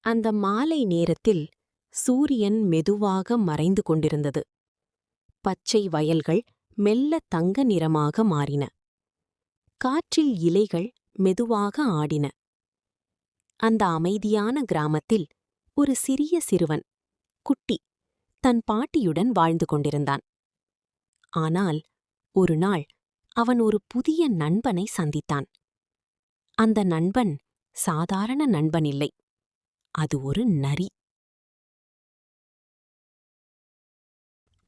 அந்த மாலை நேரத்தில் சூரியன் மெதுவாக மறைந்து கொண்டிருந்தது. பச்சை வயல்கள் மெல்ல தங்க நிறமாக மாறின. காற்றில் இலைகள் மெதுவாக ஆடின. அந்த அமைதியான கிராமத்தில் ஒரு சிறிய சிறுவன், குட்டி, தன் பாட்டியுடன் வாழ்ந்து கொண்டிருந்தான். ஆனால் ஒரு நாள் அவன் ஒரு புதிய நண்பனை சந்தித்தான். அந்த நண்பன் சாதாரண நண்பன் இல்லை. அது ஒரு நரி.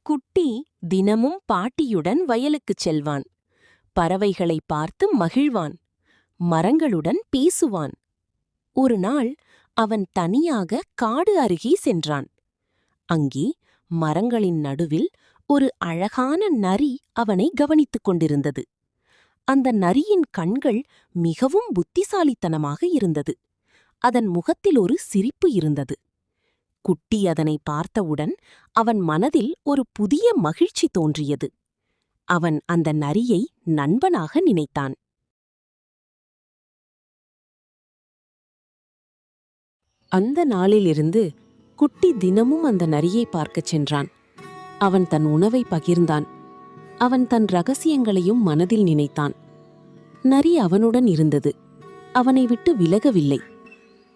குட்டி தினமும் பாட்டியுடன் வயலுக்குச் செல்வான். பறவைகளை பார்த்து மகிழ்வான். மரங்களுடன் பேசுவான். ஒரு நாள் அவன் தனியாக காடு அருகே சென்றான். அங்கே மரங்களின் நடுவில் ஒரு அழகான நரி அவனை கவனித்துக் கொண்டிருந்தது. அந்த நரியின் கண்கள் மிகவும் புத்திசாலித்தனமாக இருந்தது. அதன் முகத்தில் ஒரு சிரிப்பு இருந்தது. குட்டி அதனை பார்த்தவுடன் அவன் மனதில் ஒரு புதிய மகிழ்ச்சி தோன்றியது. அவன் அந்த நரியை நண்பனாக நினைத்தான். அந்த நாளிலிருந்து குட்டி தினமும் அந்த நரியை பார்க்கச் சென்றான். அவன் தன் உணவை பகிர்ந்தான். அவன் தன் ரகசியங்களையும் மனதில் நினைத்தான். நரி அவனுடன் இருந்தது. அவனை விட்டு விலகவில்லை.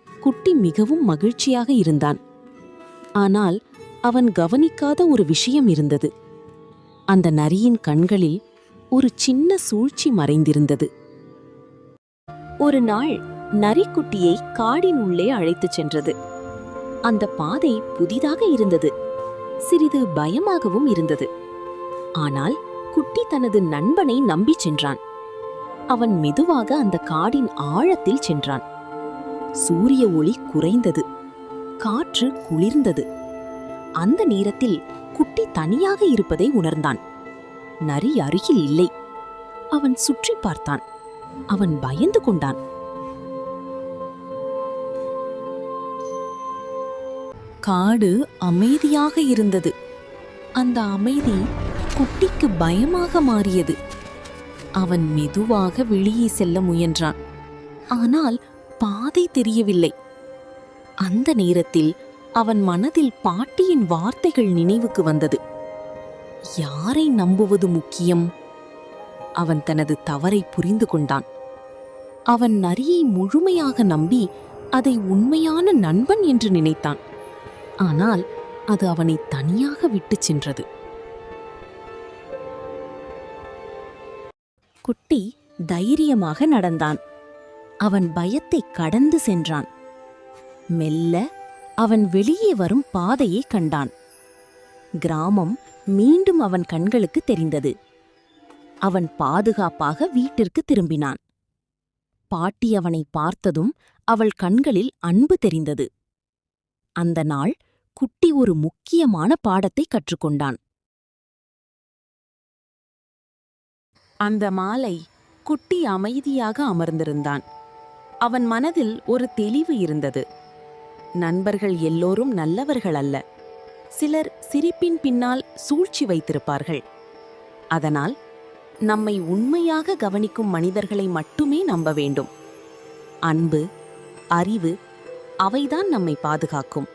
குட்டி மிகவும் மகிழ்ச்சியாக இருந்தான். ஆனால் அவன் கவனிக்காத ஒரு விஷயம் இருந்தது. அந்த நரியின் கண்களில் ஒரு சின்ன சூழ்ச்சி மறைந்திருந்தது. ஒரு நாள் நரிக்குட்டியை காடின் உள்ளே அழைத்துச் சென்றது. அந்த பாதை புதிதாக இருந்தது. சிறிது பயமாகவும் இருந்தது. ஆனால் குட்டி தனது நண்பனை நம்பிச் சென்றான். அவன் மெதுவாக அந்த காடின் ஆழத்தில் சென்றான். சூரிய ஒளி குறைந்தது. காற்று குளிர்ந்தது. அந்த நேரத்தில் குட்டி தனியாக இருப்பதை உணர்ந்தான். நரி அருகில் இல்லை. அவன் சுற்றி பார்த்தான். அவன் பயந்து கொண்டான். காடு அமைதியாக இருந்தது. அந்த அமைதி குட்டிக்கு பயமாக மாறியது. அவன் மெதுவாக வெளியே செல்ல முயன்றான். ஆனால் பாதை தெரியவில்லை. அந்த நேரத்தில் அவன் மனதில் பாட்டியின் வார்த்தைகள் நினைவுக்கு வந்தது. யாரை நம்புவது முக்கியம்? அவன் தனது தவறை புரிந்து கொண்டான். அவன் நரியை முழுமையாக நம்பி அதை உண்மையான நண்பன் என்று நினைத்தான். ஆனால் அது அவனை தனியாக விட்டுச் சென்றது. குட்டி தைரியமாக நடந்தான். அவன் பயத்தை கடந்து சென்றான். மெல்ல அவன் வெளியே வரும் பாதையை கண்டான். கிராமம் மீண்டும் அவன் கண்களுக்கு தெரிந்தது. அவன் பாதுகாப்பாக வீட்டிற்கு திரும்பினான். பாட்டி அவனை பார்த்ததும் அவள் கண்களில் அன்பு தெரிந்தது. அந்த நாள் குட்டி ஒரு முக்கியமான பாடத்தை கற்றுக்கொண்டான். அந்த மாலை குட்டி அமைதியாக அமர்ந்திருந்தான். அவன் மனதில் ஒரு தெளிவு இருந்தது. நண்பர்கள் எல்லோரும் நல்லவர்கள் அல்ல. சிலர் சிரிப்பின் பின்னால் சூழ்ச்சி வைத்திருப்பார்கள். அதனால் நம்மை உண்மையாக கவனிக்கும் மனிதர்களை மட்டுமே நம்ப வேண்டும். அன்பு, அறிவு, அவைதான் நம்மை பாதுகாக்கும்.